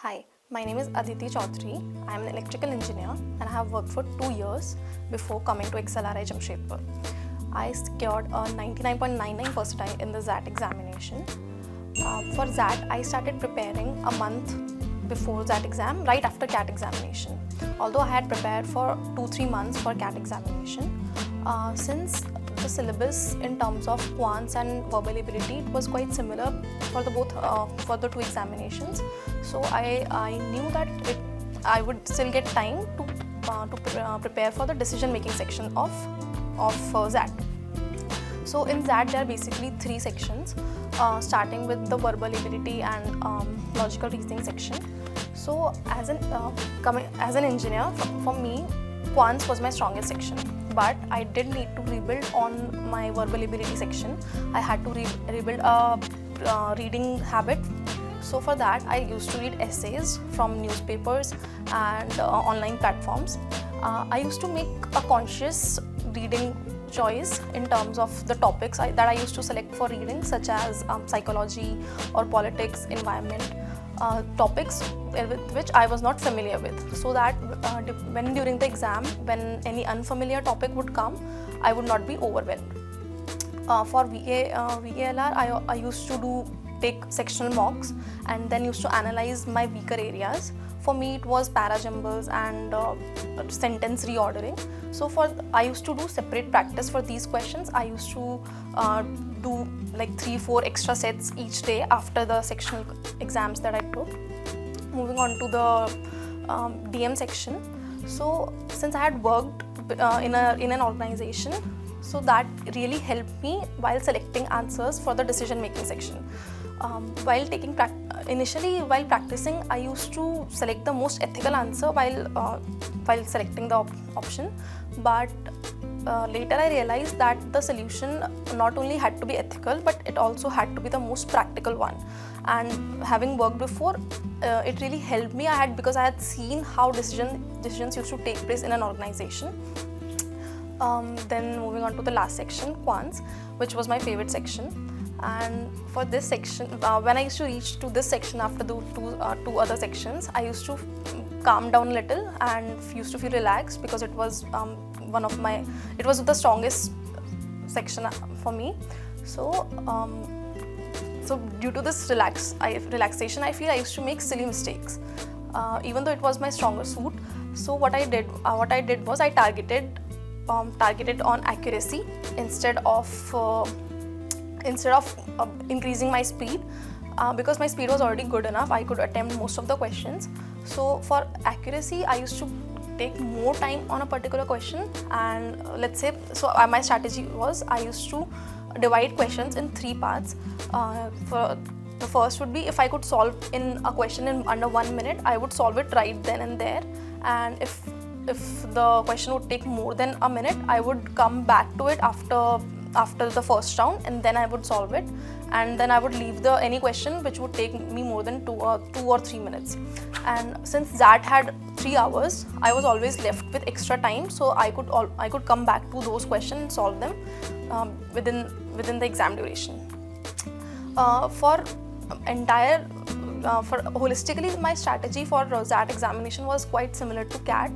Hi, my name is Aditi XLRI. I am an electrical engineer and I have worked for 2 years before coming to XLRI Jamshedpur. I secured a 99.99 percentile in the XAT examination. For XAT, I started preparing a month before XAT exam, right after CAT examination. Although I had prepared for 2-3 months for CAT examination, since the syllabus in terms of quants and verbal ability was quite similar for the two examinations, so I knew that I would still get time to prepare for the decision making section of XAT. So in XAT there are basically 3 sections, starting with the verbal ability and logical reasoning section. So as an engineer, for me, quants was my strongest section. But I did need to rebuild on my verbal ability section. I had to rebuild a reading habit. So for that, I used to read essays from newspapers and online platforms. I used to make a conscious reading choice in terms of the topics that I used to select for reading, such as psychology or politics, environment, topics with which I was not familiar with, so that when during the exam, when any unfamiliar topic would come, I would not be overwhelmed. For VALR, I used to take sectional mocks and then used to analyze my weaker areas. For me, it was para-jumbles and sentence reordering. So I used to do separate practice for these questions. I used to do like 3-4 extra sets each day after the sectional exams that I took. Moving on to the DM section. So since I had worked in an organization, so that really helped me while selecting answers for the decision making section. Initially while practicing, I used to select the most ethical answer while selecting the option, but later I realized that the solution not only had to be ethical, but it also had to be the most practical one. And having worked before, it really helped me because I had seen how decisions used to take place in an organization. Then moving on to the last section, quants, which was my favorite section. And for this section, when I used to reach to this section after the two other sections, I used to calm down a little and used to feel relaxed, because it was it was the strongest section for me. So due to this relaxation, I feel I used to make silly mistakes, even though it was my stronger suit. So what I did was I targeted on accuracy instead of increasing my speed, because my speed was already good enough. I could attempt most of the questions. So for accuracy, I used to take more time on a particular question, and let's say, my strategy was I used to divide questions in 3 parts. For the first would be, if I could solve in a question in under 1 minute, I would solve it right then and there. And if the question would take more than a minute, I would come back to it after the first round, and then I would solve it, and then I would leave any question which would take me more than 2 or 3 minutes. And since that had 3 hours, I was always left with extra time, so I could come back to those questions and solve them within the exam duration. Holistically, my strategy for XAT examination was quite similar to CAT.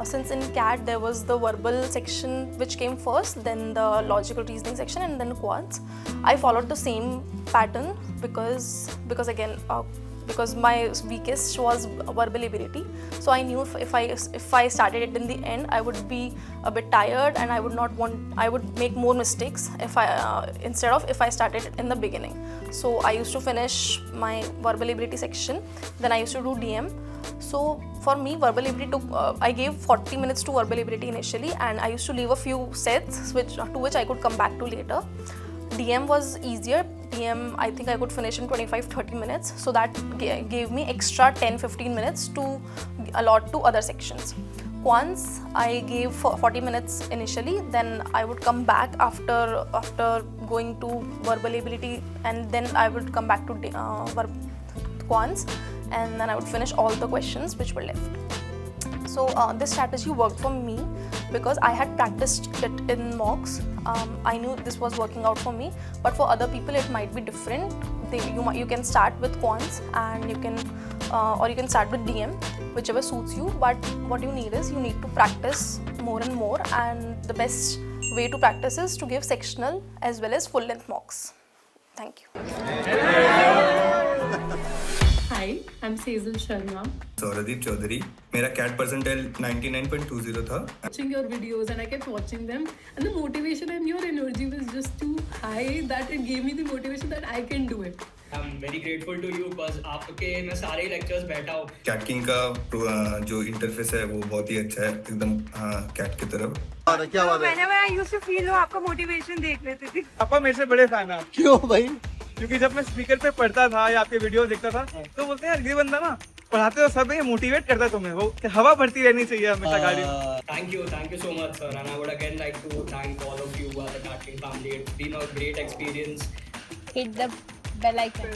Since in CAT there was the verbal section which came first, then the logical reasoning section, and then quants. I followed the same pattern because my weakest was verbal ability. So I knew if I started it in the end, I would be a bit tired, and I would make more mistakes instead of if I started it in the beginning. So I used to finish my verbal ability section, then I used to do DM. So for me, verbal ability I gave 40 minutes to verbal ability initially, and I used to leave a few sets to which I could come back to later. DM was easier. DM, I think I could finish in 25-30 minutes, so that gave me extra 10-15 minutes to allot to other sections. Quants, I gave 40 minutes initially, then I would come back after going to verbal ability, and then I would come back to quants, and then I would finish all the questions which were left. So this strategy worked for me because I had practiced it in mocks. I knew this was working out for me, but for other people it might be different. You can start with quants and you can or you can start with DM, whichever suits you. But what you need is you need to practice more and more, and the best way to practice is to give sectional as well as full length mocks. Thank you. Hi, I'm Sejal Sharma. Aditi XLRI. मेरा CAT percentile 99.20 था. Watching your videos and I kept watching them, and the motivation and your energy was just too high that it gave me the motivation that I can do it. I'm very grateful to you because आपके मैं सारे lectures बैठा हूँ. CATKing का जो interface है वो बहुत ही अच्छा है, एकदम CAT की तरफ. क्या बात है? Whenever I used to feel वो आपका motivation देख लेती थी. पापा मेरे से बड़े फैन हैं. क्यों भाई? क्योंकि जब मैं स्पीकर पे पढ़ता था या आपके वीडियो देखता था तो बोलते हैं ये बंदा ना पढ़ाते तो सब मोटिवेट करता तुम्हें, वो हवा भरती रहनी चाहिए हमेशा गाड़ी में. Thank you so much sir, and I would again like to thank all of you as the CATKing family. It's been a great experience. Hit the bell icon.